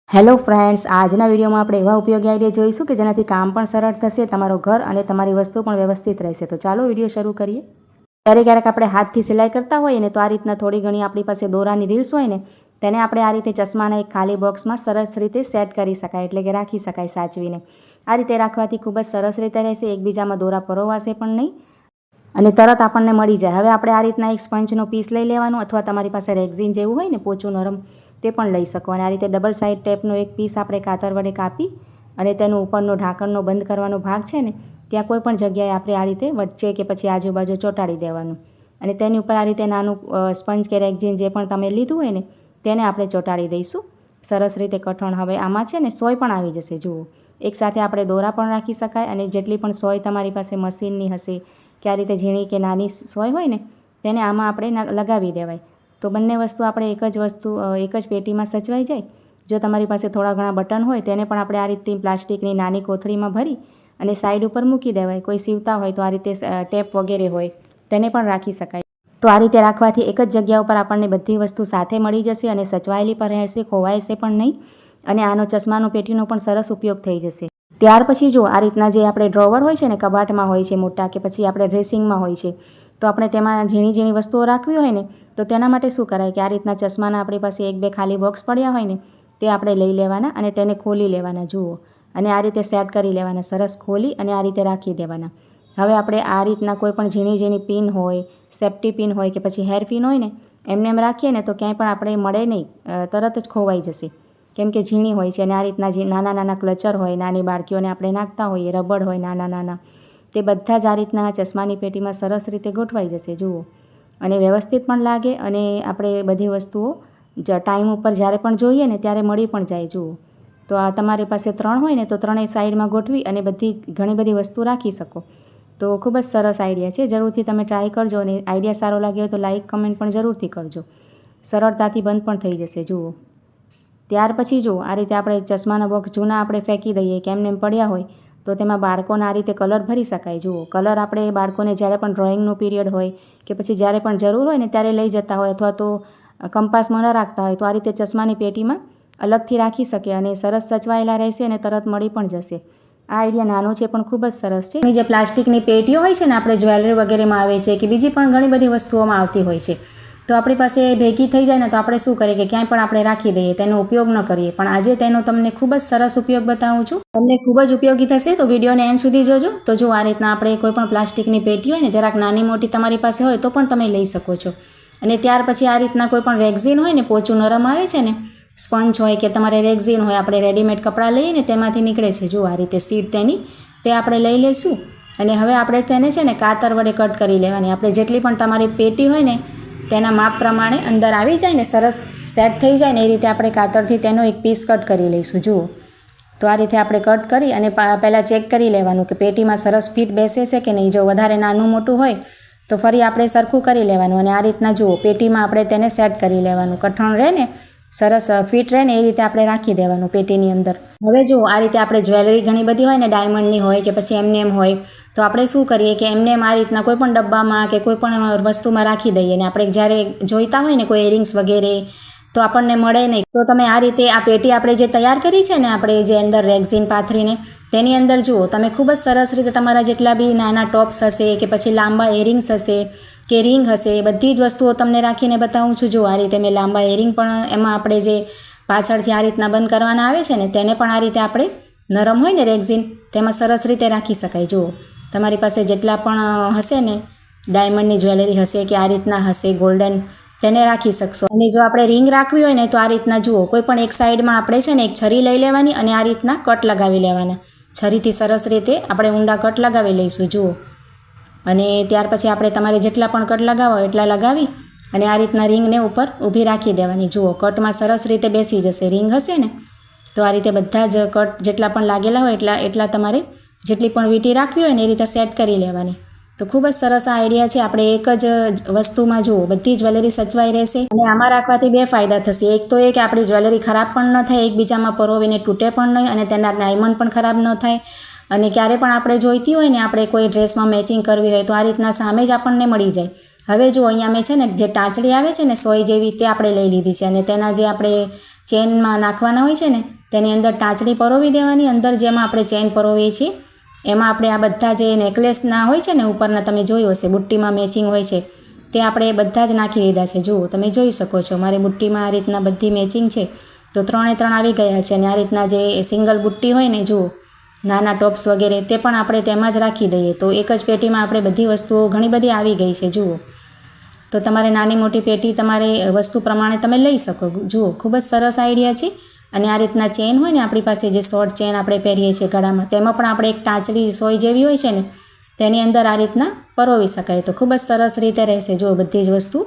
Hello friends, આજના વિડીયોમાં આપણે એવા ઉપયોગી આઈડિયા જોઈશું કે જેનાથી કામ પણ સરળ થશે, તમારો ઘર અને તમારી વસ્તુ પણ વ્યવસ્થિત રહેશે. તો ચાલો વિડીયો શરૂ કરીએ. ક્યારેક આપણે હાથથી સિલાઈ કરતા હોઈએ ને તો આ રીતના થોડી ઘણી આપણી પાસે દોરાની રીલ્સ હોય ને તેને આપણે આ રીતે ચશ્માના એક ખાલી બોક્સમાં સરસ રીતે સેટ કરી શકાય, એટલે કે રાખી શકાય સાચવીને. આ રીતે રાખવાથી ખૂબ જ સરસ રીતે રહેશે, એકબીજામાં દોરા પરોવાશે પણ નહીં અને તરત આપણને મળી જાય. હવે આપણે આ રીતના એક સ્પંજનો પીસ લઈ લેવાનું, અથવા તમારી પાસે રેક્ઝિન જેવું હોય ને પોચું નરમ તે પણ લઈ શકો. અને આ રીતે ડબલ સાઇડ ટેપનો એક પીસ આપણે કાતર વડે કાપી અને તેનું ઉપરનો ઢાંકણનો બંધ કરવાનો ભાગ છે ને ત્યાં કોઈ પણ જગ્યાએ આપણે આ રીતે વચ્ચે કે પછી આજુબાજુ ચોંટાડી દેવાનું. અને તેની ઉપર આ રીતે નાનું સ્પંજ કે રેક્ઝિન જે પણ તમે લીધું હોય ને તેને આપણે ચોંટાડી દઈશું સરસ રીતે કઠણ. હવે આમાં છે ને સોય પણ આવી જશે. જુઓ, એકસાથે આપણે દોરા પણ રાખી શકાય અને જેટલી પણ સોય તમારી પાસે મશીનની હશે કે આ રીતે ઝીણી કે નાની સોય હોય ને તેને આમાં આપણે લગાવી દેવાય. તો બંને વસ્તુ આપણે એક જ પેટીમાં સચવાઈ જાય. જો તમારી પાસે થોડા ઘણા બટન હોય તેને પણ આપણે આ રીતની પ્લાસ્ટિકની નાની કોથળીમાં ભરી અને સાઈડ ઉપર મૂકી દેવાય. કોઈ સીવતા હોય તો આ રીતે ટેપ વગેરે હોય તેને પણ રાખી શકાય. તો આ રીતે રાખવાથી એક જ જગ્યા ઉપર આપણને બધી વસ્તુ સાથે મળી જશે અને સચવાયેલી પણ રહેશે, ખોવાશે પણ નહીં. અને આનો ચશ્માનો પેટીનો પણ સરસ ઉપયોગ થઈ જશે. ત્યાર પછી જો આ રીતના જે આપણે ડ્રોવર હોય છે ને, કબાટમાં હોય છે મોટા, કે પછી આપણે ડ્રેસિંગમાં હોય છે, તો આપણે તેમાં ઝીણી ઝીણી વસ્તુઓ રાખવી હોય ને તો તેના માટે શું કરાય કે આ રીતના ચશ્માના આપણી પાસે એક બે ખાલી બોક્સ પડ્યા હોય ને તે આપણે લઈ લેવાના અને તેને ખોલી લેવાના. જુઓ, અને આ રીતે સેટ કરી લેવાના, સરસ ખોલી અને આ રીતે રાખી દેવાના. હવે આપણે આ રીતના કોઈ પણ ઝીણી ઝીણી પિન હોય, સેફ્ટી પિન હોય કે પછી હેર પિન હોય ને એમને એમ રાખીએ ને તો ક્યાંય પણ આપણે મળે નહીં, તરત જ ખોવાઈ જશે, કેમ કે ઝીણી હોય છે. અને આ રીતના જે નાના નાના ક્લચર હોય, નાની બાળકીઓને આપણે નાખતા હોઈએ, રબડ હોય નાના નાના, તે બધા જ આ રીતના ચશ્માની પેટીમાં સરસ રીતે ગોઠવાઈ જશે. જુઓ, અને વ્યવસ્થિત પણ લાગે અને આપણે બધી વસ્તુઓ ટાઈમ ઉપર જ્યારે પણ જોઈએ ને ત્યારે મળી પણ જાય. જુઓ, તો આ તમારી પાસે 3 હોય ને તો 3 સાઈડમાં ગોઠવી અને ઘણી બધી વસ્તુ રાખી શકો. તો ખૂબ જ સરસ આઈડિયા છે, જરૂરથી તમે ટ્રાય કરજો. અને આઈડિયા સારો લાગ્યો હોય તો લાઇક કમેન્ટ પણ જરૂરથી કરજો. સરળતાથી બંધ પણ થઈ જશે. જુઓ, ત્યાર પછી જુઓ આ રીતે આપણે ચશ્માના બોક્સ જૂના આપણે ફેંકી દઈએ કે એમને એમ પડ્યા હોય તો તેમાં બાળકોને આ રીતે કલર ભરી શકાય. જુઓ, કલર આપણે બાળકોને જ્યારે પણ ડ્રોઈંગનો પીરિયડ હોય કે પછી જ્યારે પણ જરૂર હોય ને ત્યારે લઈ જતા હોય, અથવા તો કંપાસમાં ન રાખતા હોય તો આ રીતે ચશ્માની પેટીમાં અલગથી રાખી શકે અને સરસ સચવાયેલા રહેશે અને તરત મળી પણ જશે. આ આઈડિયા નાનો છે પણ ખૂબ જ સરસ છે. જે પ્લાસ્ટિકની પેટીઓ હોય છે ને આપણે જ્વેલરી વગેરેમાં આવે છે કે બીજી પણ ઘણી બધી વસ્તુઓમાં આવતી હોય છે, તો આપણી પાસે ભેગી થઈ જાય ને તો આપણે શું કરીએ કે ક્યાંય પણ આપણે રાખી દઈએ, તેનો ઉપયોગ ન કરીએ. પણ આજે તેનો તમને ખૂબ જ સરસ ઉપયોગ બતાવું છું, તમને ખૂબ જ ઉપયોગી થશે. તો વિડીયોને એન્ડ સુધી જોજો. તો જો આ રીતના આપણે કોઈ પણ પ્લાસ્ટિકની પેટી હોય ને, જરાક નાની મોટી તમારી પાસે હોય તો પણ તમે લઈ શકો છો. અને ત્યાર પછી આ રીતના કોઈ પણ રેક્ઝિન હોય ને, પોચું નરમ આવે છે ને, સ્પંજ હોય કે તમારે રેક્ઝિન હોય, આપણે રેડીમેડ કપડાં લઈએ ને તેમાંથી નીકળે છે. જો આ રીતે સીટ તેની તે આપણે લઈ લઈશું. અને હવે આપણે તેને છે ને કાતર વડે કટ કરી લેવાની. આપણે જેટલી પણ તમારી પેટી હોય ને તેના માપ પ્રમાણે અંદર આવી જાય ને, સરસ સેટ થઈ જાય ને એ રીતે આપણે કાતરથી તેનો એક પીસ કટ કરી લઈશું. જુઓ, તો આ રીતે આપણે કટ કરી અને પહેલાં ચેક કરી લેવાનું કે પેટીમાં સરસ ફિટ બેસે છે કે નહીં. જો વધારે નાનું મોટું હોય તો ફરી આપણે સરખું કરી લેવાનું. અને આ રીતના જુઓ પેટીમાં આપણે તેને સેટ કરી લેવાનું, કઠણ રહે ને, સરસ ફિટ રહે ને એ રીતે આપણે રાખી દેવાનું પેટીની અંદર. હવે જુઓ આ રીતે આપણે જ્વેલરી ઘણી બધી હોય ને, ડાયમંડની હોય કે પછી એમને એમ હોય, તો આપણે શું કરીએ કે એમને એમ આ રીતના કોઈ પણ ડબ્બામાં કે કોઈ પણ વસ્તુમાં રાખી દઈએ. ને આપણે જ્યારે જોઈતા હોય ને કોઈ ઇયરિંગ્સ વગેરે તો આપણને મળે નહીં. તો તમે આ રીતે આ પેટી આપણે જે તૈયાર કરી છે ને, આપણે જે અંદર રેક્ઝિન પાથરીને તેની અંદર જુઓ તમે ખૂબ જ સરસ રીતે તમારા જેટલા બી નાના ટોપ્સ હશે કે પછી લાંબા ઇયરિંગ્સ હશે કે રિંગ હશે, એ બધી જ વસ્તુઓ તમને રાખીને બતાવું છું. જો આ રીતે મેં લાંબા ઇયરિંગ પણ એમાં આપણે જે પાછળથી આ રીતના બંધ કરવાના આવે છે ને તેને પણ આ રીતે આપણે નરમ હોય ને રેક્ઝિન તેમાં સરસ રીતે રાખી શકાય. જુઓ, તમારી પાસે જેટલા પણ હશે ને ડાયમંડની જ્વેલરી હશે કે આ રીતના હશે ગોલ્ડન, તેને રાખી શકશો. અને જો આપણે રિંગ રાખવી હોય ને તો આ રીતના જુઓ કોઈ પણ એક સાઈડમાં આપણે છે ને એક છરી લઈ લેવાની અને આ રીતના કટ લગાવી લેવાના. છરીથી સરસ રીતે આપણે ઊંડા કટ લગાવી લઈશું. જુઓ, અને ત્યાર પછી આપણે તમારે જેટલા પણ કટ લગાવો એટલા લગાવી અને આ રીતના રિંગને ઉપર ઊભી રાખી દેવાની. જુઓ, કટમાં સરસ રીતે બેસી જશે. રિંગ હશે ને તો આ રીતે બધા જ કટ જેટલા પણ લાગેલા હોય એટલા તમારે જેટલી પણ વીંટી રાખવી હોય ને એ રીતે સેટ કરી લેવાની. તો ખૂબ જ સરસ આ આઈડિયા છે. આપણે એક જ વસ્તુમાં જુઓ બધી જ્વેલરી સચવાઈ રહેશે. અને આમાં રાખવાથી 2 ફાયદા થશે. એક તો એ કે આપણી જ્વેલરી ખરાબ પણ ન થાય, એકબીજામાં પરોવીને તૂટે પણ નહીં અને તેના ડાયમંડ પણ ખરાબ ન થાય. અને ક્યારે પણ આપણે જોઈતી હોય ને, આપણે કોઈ ડ્રેસમાં મેચિંગ કરવી હોય તો આ રીતના સામે જ આપણને મળી જાય. હવે જો અહીંયા મેં છે ને જે ટાંચડી આવે છે ને સોય જેવી, તે આપણે લઈ લીધી છે. અને તેના જે આપણે ચેનમાં નાખવાના હોય છે ને તેની અંદર ટાંચણી પરોવી દેવાની. અંદર જેમાં આપણે ચેન પરોવીએ છીએ એમાં આપણે આ બધા જે નેકલેસના હોય છે ને ઉપરના તમે જોયું હશે બુટ્ટીમાં મેચિંગ હોય છે તે આપણે બધા જ નાખી દીધા છે. જુઓ તમે જોઈ શકો છો મારી બુટ્ટીમાં આ રીતના બધી મેચિંગ છે તો 3 એ 3 આવી ગયા છે. અને આ રીતના જે સિંગલ બુટ્ટી હોય ને જુઓ નાના ટોપ્સ વગેરે તે પણ આપણે તેમાં જ રાખી દઈએ તો એક જ પેટીમાં આપણે બધી વસ્તુઓ ઘણી બધી આવી ગઈ છે. જુઓ તો તમારે નાની મોટી પેટી તમારે વસ્તુ પ્રમાણે તમે લઈ શકો. જુઓ ખૂબ જ સરસ આઈડિયા છે. અને આ રીતના ચેન હોય ને આપણી પાસે જે શોર્ટ ચેન આપણે પહેરીએ છીએ ગળામાં તેમાં પણ આપણે એક ટાંચડી સોય જેવી હોય છે ને તેની અંદર આ રીતના પરોવી શકાય તો ખૂબ જ સરસ રીતે રહેશે. જુઓ બધી જ વસ્તુ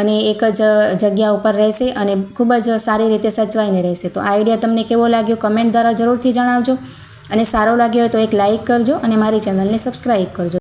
અને એક જ જગ્યા ઉપર રહેશે અને ખૂબ જ સારી રીતે સચવાઈને રહેશે. તો આ આઈડિયા તમને કેવો લાગ્યો કમેન્ટ દ્વારા જરૂરથી જણાવજો અને સારો લાગ્યો હોય તો એક લાઇક કરજો અને મારી ચેનલને સબસ્ક્રાઈબ કરજો.